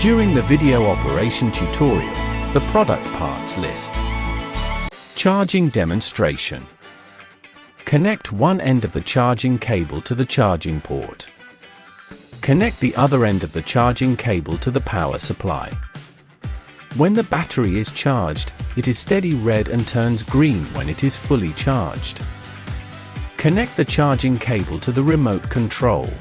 During the video operation tutorial, the product parts list. Charging demonstration. Connect one end of the charging cable to the charging port. Connect the other end of the charging cable to the power supply. When the battery is charged, it is steady red and turns green when it is fully charged. Connect the charging cable to the remote control.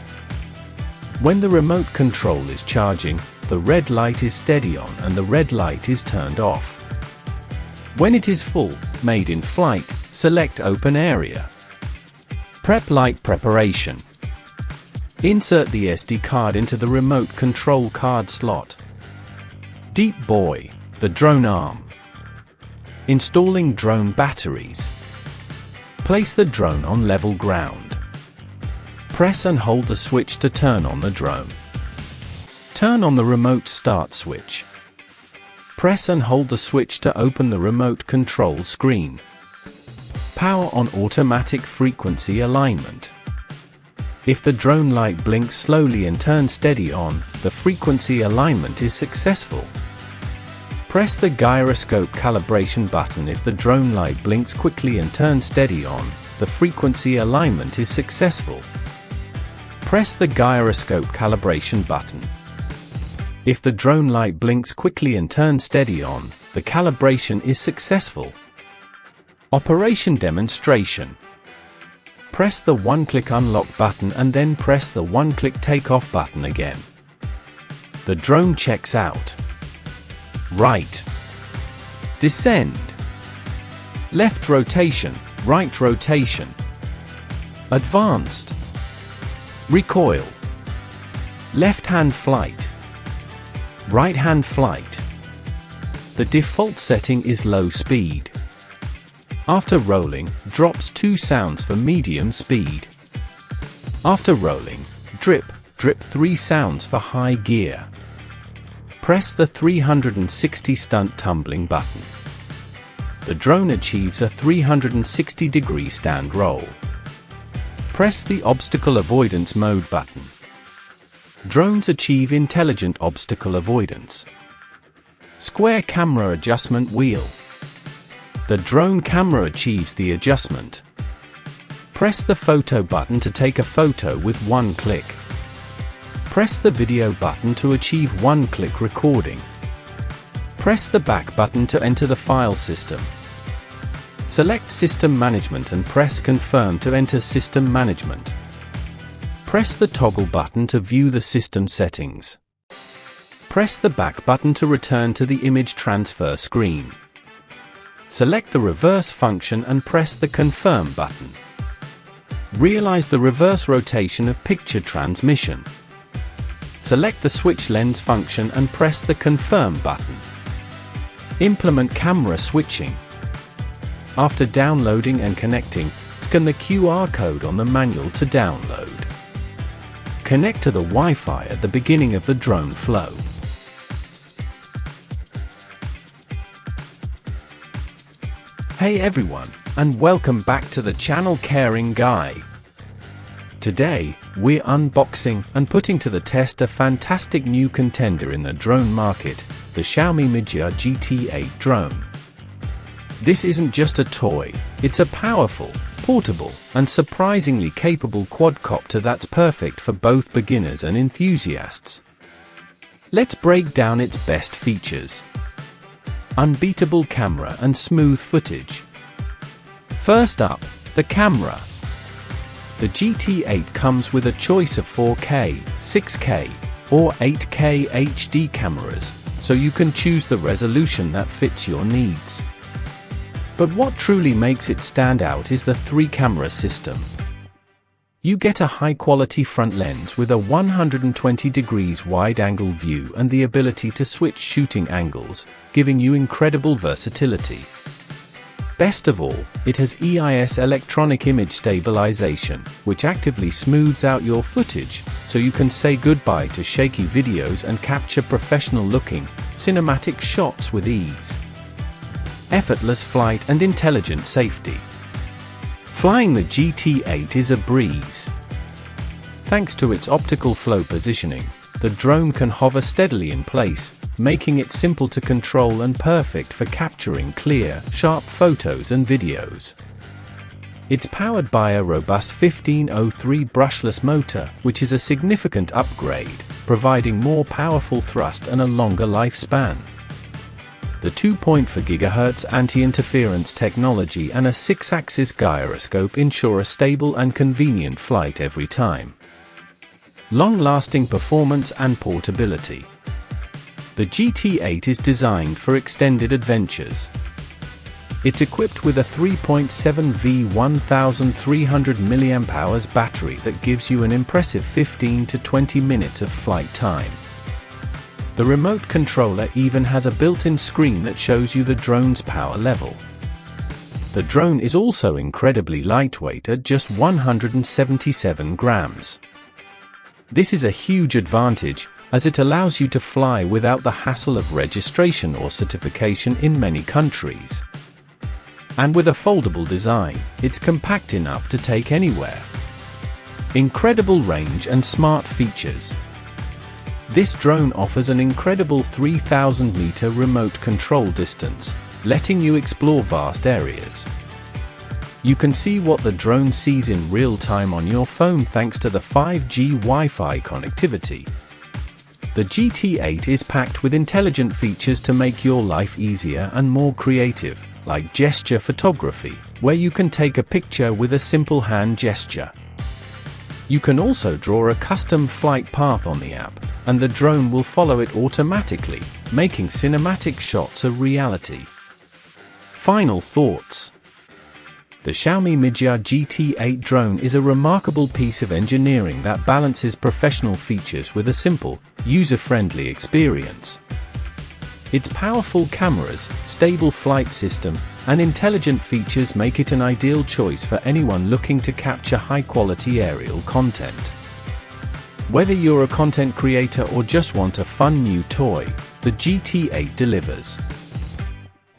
When the remote control is charging, the red light is steady on and the red light is turned off. When it is full, made in flight, select open area. Prep light preparation. Insert the SD card into the remote control card slot. Deep buoy, the drone arm. Installing drone batteries. Place the drone on level ground. Press and hold the switch to turn on the drone. Turn on the remote start switch. Press and hold the switch to open the remote control screen. Power on automatic frequency alignment. If the drone light blinks slowly and turns steady on, the frequency alignment is successful. Press the gyroscope calibration button if the drone light blinks quickly and turns steady on, the frequency alignment is successful. Press the gyroscope calibration button. If the drone light blinks quickly and turns steady on, the calibration is successful. Operation demonstration. Press the one-click unlock button and then press the one-click takeoff button again. The drone checks out. Right. Descend. Left rotation, right rotation. Advanced. Recoil. Left-hand flight. Right-hand flight. The default setting is low speed. After rolling, drops 2 sounds for medium speed. After rolling, drip 3 sounds for high gear. Press the 360 stunt tumbling button. The drone achieves a 360-degree stand roll. Press the obstacle avoidance mode button. Drones achieve intelligent obstacle avoidance. Square camera adjustment wheel. The drone camera achieves the adjustment. Press the photo button to take a photo with one click. Press the video button to achieve one-click recording. Press the back button to enter the file system. Select System Management and press Confirm to enter System Management. Press the toggle button to view the system settings. Press the back button to return to the image transfer screen. Select the reverse function and press the Confirm button. Realize the reverse rotation of picture transmission. Select the switch lens function and press the Confirm button. Implement camera switching. After downloading and connecting, scan the QR code on the manual to download. Connect to the Wi-Fi at the beginning of the drone flow. Hey everyone, and welcome back to the channel Caring Guy. Today, we're unboxing and putting to the test a fantastic new contender in the drone market, the Xiaomi Mijia GT8 Drone. This isn't just a toy, it's a powerful, portable, and surprisingly capable quadcopter that's perfect for both beginners and enthusiasts. Let's break down its best features. Unbeatable camera and smooth footage. First up, the camera. The GT8 comes with a choice of 4K, 6K, or 8K HD cameras, so you can choose the resolution that fits your needs. But what truly makes it stand out is the 3-camera system. You get a high-quality front lens with a 120 degrees wide-angle view and the ability to switch shooting angles, giving you incredible versatility. Best of all, it has EIS electronic image stabilization, which actively smooths out your footage, so you can say goodbye to shaky videos and capture professional-looking, cinematic shots with ease. Effortless flight and intelligent safety. Flying the GT8 is a breeze. Thanks to its optical flow positioning, the drone can hover steadily in place, making it simple to control and perfect for capturing clear, sharp photos and videos. It's powered by a robust 1503 brushless motor, which is a significant upgrade, providing more powerful thrust and a longer lifespan. The 2.4 GHz anti-interference technology and a 6-axis gyroscope ensure a stable and convenient flight every time. Long-lasting performance and portability. The GT8 is designed for extended adventures. It's equipped with a 3.7V 1300 mAh battery that gives you an impressive 15 to 20 minutes of flight time. The remote controller even has a built-in screen that shows you the drone's power level. The drone is also incredibly lightweight at just 177 grams. This is a huge advantage, as it allows you to fly without the hassle of registration or certification in many countries. And with a foldable design, it's compact enough to take anywhere. Incredible range and smart features. This drone offers an incredible 3,000-meter remote control distance, letting you explore vast areas. You can see what the drone sees in real time on your phone thanks to the 5G Wi-Fi connectivity. The GT8 is packed with intelligent features to make your life easier and more creative, like gesture photography, where you can take a picture with a simple hand gesture. You can also draw a custom flight path on the app, and the drone will follow it automatically, making cinematic shots a reality. Final thoughts. The Xiaomi Mijia GT8 drone is a remarkable piece of engineering that balances professional features with a simple, user-friendly experience. Its powerful cameras, stable flight system, and intelligent features make it an ideal choice for anyone looking to capture high-quality aerial content. Whether you're a content creator or just want a fun new toy, the GT8 delivers.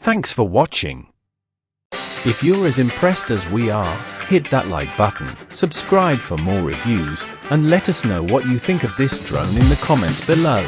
Thanks for watching. If you're as impressed as we are, hit that like button, subscribe for more reviews, and let us know what you think of this drone in the comments below.